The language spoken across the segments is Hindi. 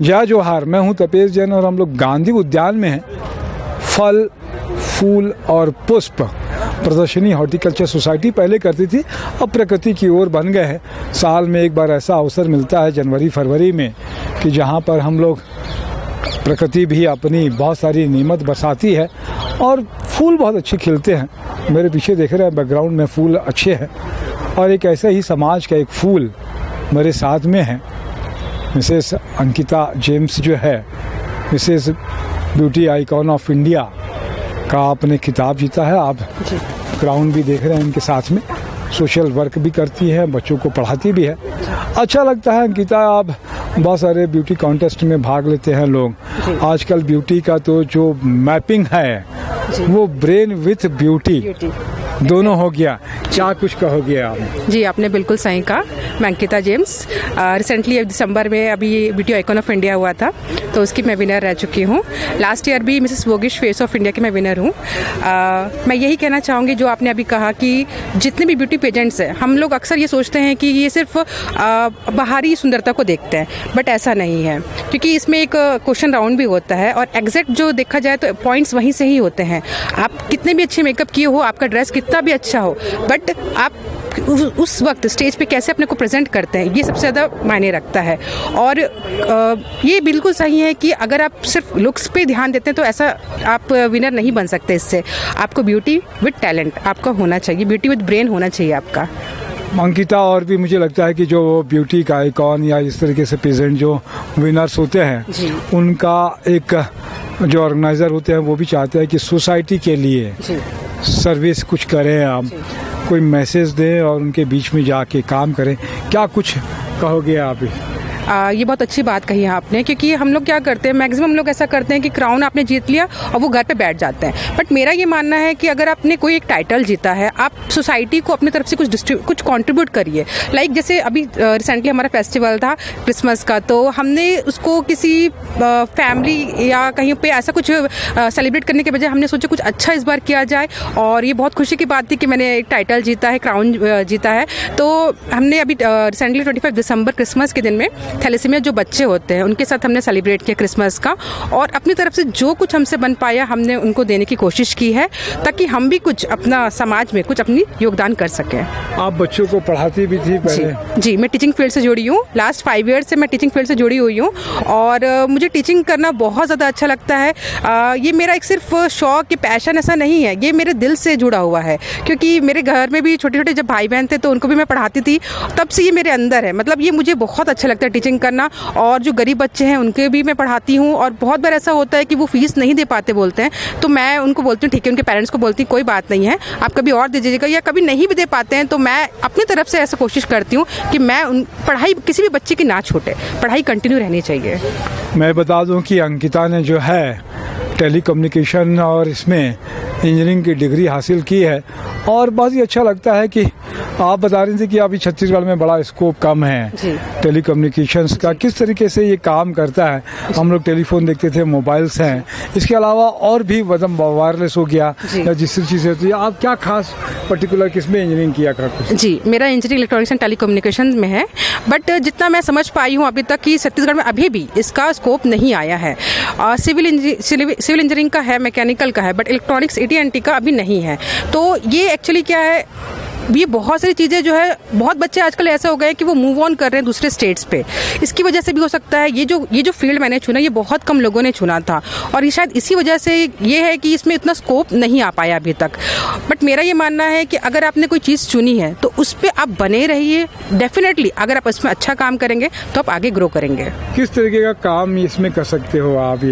जय जोहार, मैं हूं तपेश जैन और हम लोग गांधी उद्यान में हैं। फल, फूल और पुष्प प्रदर्शनी हॉर्टिकल्चर सोसाइटी पहले करती थी, अब प्रकृति की ओर बन गए हैं। साल में एक बार ऐसा अवसर मिलता है जनवरी फरवरी में कि जहां पर हम लोग प्रकृति भी अपनी बहुत सारी नीमत बरसाती है और फूल बहुत अच्छे खिलते हैं। मेरे पीछे देख रहे हैं बैकग्राउंड में फूल अच्छे हैं और एक ऐसे ही समाज का एक फूल मेरे साथ में है। मिसेस अंकिता जेम्स जो है, Mrs beauty icon of India का आपने खिताब जीता है। आप ग्राउंड भी देख रहे हैं इनके साथ में, सोशल वर्क भी करती है, बच्चों को पढ़ाती भी है। अच्छा लगता है अंकिता, आप बहुत सारे ब्यूटी कॉन्टेस्ट में भाग लेते हैं लोग। आजकल ब्यूटी का तो जो मैपिंग है वो ब्रेन विथ ब्यूटी दोनों हो गया। क्या कुछ कहोगे आप? जी, आपने बिल्कुल सही कहा। मैं अंकिता जेम्स, रिसेंटली दिसंबर में अभी ब्यूटी आइकॉन ऑफ इंडिया हुआ था तो उसकी मैं विनर रह चुकी हूँ। लास्ट ईयर भी मिसेस वोगिश फेस ऑफ इंडिया की मैं विनर हूँ। मैं यही कहना चाहूँगी जो आपने अभी कहा कि जितने भी ब्यूटी पेजेंट्स हैं, हम लोग अक्सर ये सोचते हैं कि ये सिर्फ बाहरी सुंदरता को देखते हैं, बट ऐसा नहीं है, क्योंकि इसमें एक क्वेश्चन राउंड भी होता है और एग्जैक्ट जो देखा जाए तो पॉइंट्स वहीं से ही होते हैं। आप कितने भी अच्छे मेकअप किए हो, आपका ड्रेस कितना भी अच्छा हो, बट आप उस वक्त स्टेज पे कैसे अपने को प्रेजेंट करते हैं, ये सबसे ज़्यादा मायने रखता है। और ये बिल्कुल सही है कि अगर आप सिर्फ लुक्स पे ध्यान देते हैं तो ऐसा आप विनर नहीं बन सकते। इससे आपको ब्यूटी विद टैलेंट आपका होना चाहिए, ब्यूटी विद ब्रेन होना चाहिए आपका। अंकिता, और भी मुझे लगता है कि जो ब्यूटी का आइकॉन या इस तरीके से प्रेजेंट जो विनर्स होते हैं उनका एक जो ऑर्गेनाइजर होते हैं वो भी चाहते हैं कि सोसाइटी के लिए सर्विस कुछ करें, आप कोई मैसेज दें और उनके बीच में जाके काम करें। क्या कुछ कहोगे आप? ये बहुत अच्छी बात कही है आपने, क्योंकि हम लोग क्या करते हैं, मैक्सिमम लोग ऐसा करते हैं कि क्राउन आपने जीत लिया और वो घर पे बैठ जाते हैं। बट मेरा ये मानना है कि अगर आपने कोई एक टाइटल जीता है, आप सोसाइटी को अपनी तरफ से कुछ कंट्रीब्यूट करिए। लाइक जैसे अभी रिसेंटली हमारा फेस्टिवल था क्रिसमस का, तो हमने उसको किसी फैमिली या कहीं पे ऐसा कुछ सेलिब्रेट करने के बजाय हमने सोचा कुछ अच्छा इस बार किया जाए। और ये बहुत खुशी की बात थी कि मैंने एक टाइटल जीता है, क्राउन जीता है। तो हमने अभी रिसेंटली 25 दिसंबर क्रिसमस के दिन में थैलेसीमिया जो बच्चे होते हैं उनके साथ हमने सेलिब्रेट किया क्रिसमस का, और अपनी तरफ से जो कुछ हमसे बन पाया हमने उनको देने की कोशिश की है, ताकि हम भी कुछ अपना समाज में कुछ अपनी योगदान कर सकें। आप बच्चों को पढ़ाती भी थी पहले? जी, मैं टीचिंग फील्ड से जुड़ी हूँ। लास्ट 5 ईयर से मैं टीचिंग फील्ड से जुड़ी हुई हूँ और मुझे टीचिंग करना बहुत ज़्यादा अच्छा लगता है। ये मेरा एक सिर्फ शौक या पैशन ऐसा नहीं है, ये मेरे दिल से जुड़ा हुआ है, क्योंकि मेरे घर में भी छोटे छोटे जब भाई बहन थे तो उनको भी मैं पढ़ाती थी, तब से ये मेरे अंदर है। मतलब ये मुझे बहुत अच्छा लगता है टीचिंग करना, और जो गरीब बच्चे हैं उनके भी मैं पढ़ाती हूँ। और बहुत बार ऐसा होता है कि वो फीस नहीं दे पाते बोलते हैं, तो मैं उनको बोलती हूँ ठीक है, उनके पेरेंट्स को बोलती हूँ कोई बात नहीं है, आप कभी और दे दीजिएगा, या कभी नहीं भी दे पाते हैं तो मैं अपनी तरफ से ऐसा कोशिश करती हूँ कि मैं पढ़ाई किसी भी बच्चे की ना छूटे, पढ़ाई कंटिन्यू रहनी चाहिए। मैं बता दूं कि अंकिता ने जो है टेलीकम्युनिकेशन और इसमें इंजीनियरिंग की डिग्री हासिल की है, और बहुत ही अच्छा लगता है कि आप बता रही थी कि अभी छत्तीसगढ़ में बड़ा स्कोप कम है टेलीकम्युनिकेशंस का। किस तरीके से ये काम करता है? हम लोग टेलीफोन देखते थे, मोबाइल्स हैं, इसके अलावा और भी वायरलेस हो गया या जिस चीज़ होती है। आप क्या खास पर्टिकुलर किसमें इंजीनियरिंग किया करते? जी, मेरा इंजीनियरिंग इलेक्ट्रॉनिक्स एंड टेलीकम्युनिकेशन में है, बट जितना मैं समझ पाई हूँ अभी तक कि छत्तीसगढ़ में अभी भी इसका स्कोप नहीं आया है। सिविल इंजीनियरिंग का है, मैकेनिकल का है, बट इलेक्ट्रॉनिक्स AT&T का अभी नहीं है। तो ये एक्चुअली क्या है, ये बहुत सारी चीज़ें जो है, बहुत बच्चे आजकल ऐसे हो गए हैं कि वो मूव ऑन कर रहे हैं दूसरे स्टेट्स पे। इसकी वजह से भी हो सकता है ये जो फील्ड मैंने चुना, ये बहुत कम लोगों ने चुना था, और ये शायद इसी वजह से ये है कि इसमें इतना स्कोप नहीं आ पाया अभी तक। बट मेरा ये मानना है कि अगर आपने कोई चीज़ चुनी है तो उस पर आप बने रहिए। डेफिनेटली अगर आप इसमें अच्छा काम करेंगे तो आप आगे ग्रो करेंगे। किस तरीके का काम इसमें कर सकते हो आप?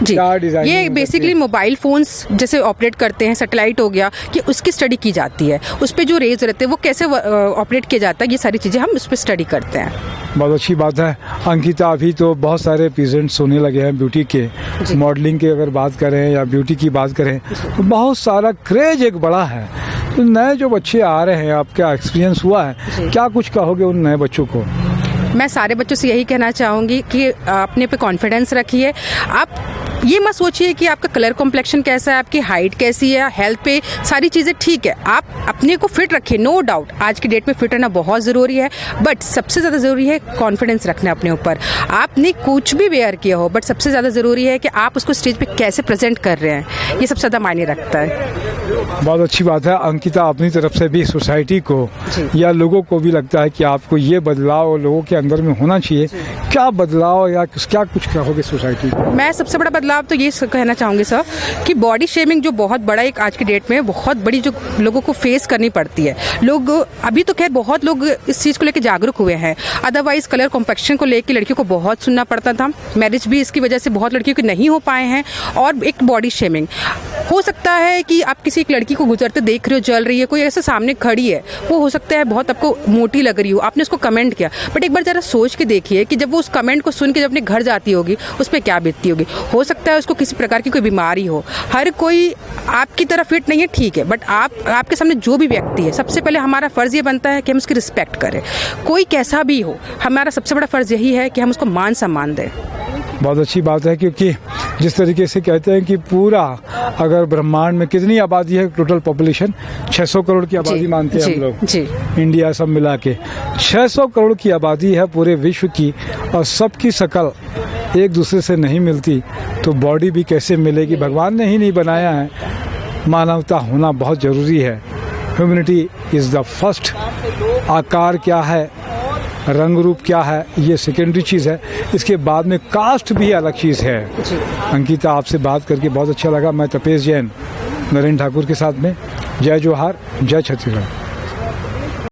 ये बेसिकली मोबाइल फोन्स जैसे ऑपरेट करते हैं, सैटेलाइट हो गया, कि उसकी स्टडी की जाती है, उस पर जो रेज रहते हैं वो कैसे ऑपरेट किया जाता है, ये सारी चीज़ें हम उस पर स्टडी करते हैं। बहुत अच्छी बात है अंकिता। अभी तो बहुत सारे प्रेजेंट्स होने लगे हैं ब्यूटी के, मॉडलिंग की अगर बात करें या ब्यूटी की बात करें तो बहुत सारा क्रेज एक बड़ा है। तो नए जो बच्चे आ रहे हैं, आपका एक्सपीरियंस हुआ है, क्या कुछ कहोगे उन नए बच्चों को? मैं सारे बच्चों से यही कहना चाहूँगी कि अपने पे कॉन्फिडेंस रखिए। आप ये मत सोचिए कि आपका कलर कॉम्प्लेक्शन कैसा है, आपकी हाइट कैसी है, हेल्थ पे सारी चीज़ें ठीक है, आप अपने को फिट रखिए, नो डाउट आज की डेट में फिट रहना बहुत ज़रूरी है, बट सबसे ज़्यादा ज़रूरी है कॉन्फिडेंस रखना अपने ऊपर। आपने कुछ भी वेयर किया हो, बट सबसे ज़्यादा ज़रूरी है कि आप उसको स्टेज पे कैसे प्रेजेंट कर रहे हैं, ये सबसे ज़्यादा मायने रखता है। बहुत अच्छी बात है। अंकिता अपनी तरफ से भी सोसाइटी को या लोगों को भी लगता है कि आपको ये बदलाव लोगों के अंदर में होना चाहिए, क्या बदलाव या क्या कुछ कहोगे सोसाइटी को? मैं सबसे बड़ा बदलाव तो ये कहना चाहूँगी सर कि बॉडी शेमिंग जो बहुत बड़ा एक आज की डेट में बहुत बड़ी जो लोगों को फेस करनी पड़ती है, लोग अभी तो खैर बहुत लोग इस चीज़ को लेकर जागरूक हुए हैं, अदरवाइज कलर कॉम्प्लेक्शन को लेकर लड़कियों को बहुत सुनना पड़ता था, मैरिज भी इसकी वजह से बहुत लड़कियों के नहीं हो पाए हैं। और एक बॉडी शेमिंग हो सकता है कि आप किसी एक लड़की को गुजरते देख रहे हो, जल रही है, कोई ऐसे सामने खड़ी है, वो हो सकता है बहुत आपको मोटी लग रही हो, आपने उसको कमेंट किया, बट एक बार जरा सोच के देखिए कि जब वो उस कमेंट को सुन के जब अपने घर जाती होगी उस पर क्या बीतती होगी। हो सकता है उसको किसी प्रकार की कोई बीमारी हो, हर कोई आपकी तरह फिट नहीं है, ठीक है, बट आपके सामने जो भी व्यक्ति है, सबसे पहले हमारा फ़र्ज़ ये बनता है कि हम उसकी रिस्पेक्ट करें, कोई कैसा भी हो, हमारा सबसे बड़ा फ़र्ज़ यही है कि हम उसको मान सम्मान दें। बहुत अच्छी बात है, क्योंकि जिस तरीके से कहते हैं कि पूरा अगर ब्रह्मांड में कितनी आबादी है, टोटल पॉपुलेशन 600 करोड़ की आबादी मानते हैं हम लोग, इंडिया सब मिला के 600 करोड़ की आबादी है पूरे विश्व की, और सबकी शकल एक दूसरे से नहीं मिलती, तो बॉडी भी कैसे मिलेगी? भगवान ने ही नहीं बनाया है, मानवता होना बहुत ज़रूरी है। Humanity is the first. आकार क्या है, रंग रूप क्या है, ये सेकेंडरी चीज़ है, इसके बाद में कास्ट भी अलग चीज़ है। अंकिता, आपसे बात करके बहुत अच्छा लगा। मैं तपेश जैन, नरेंद्र ठाकुर के साथ में। जय जोहार, जय छत्तीसगढ़।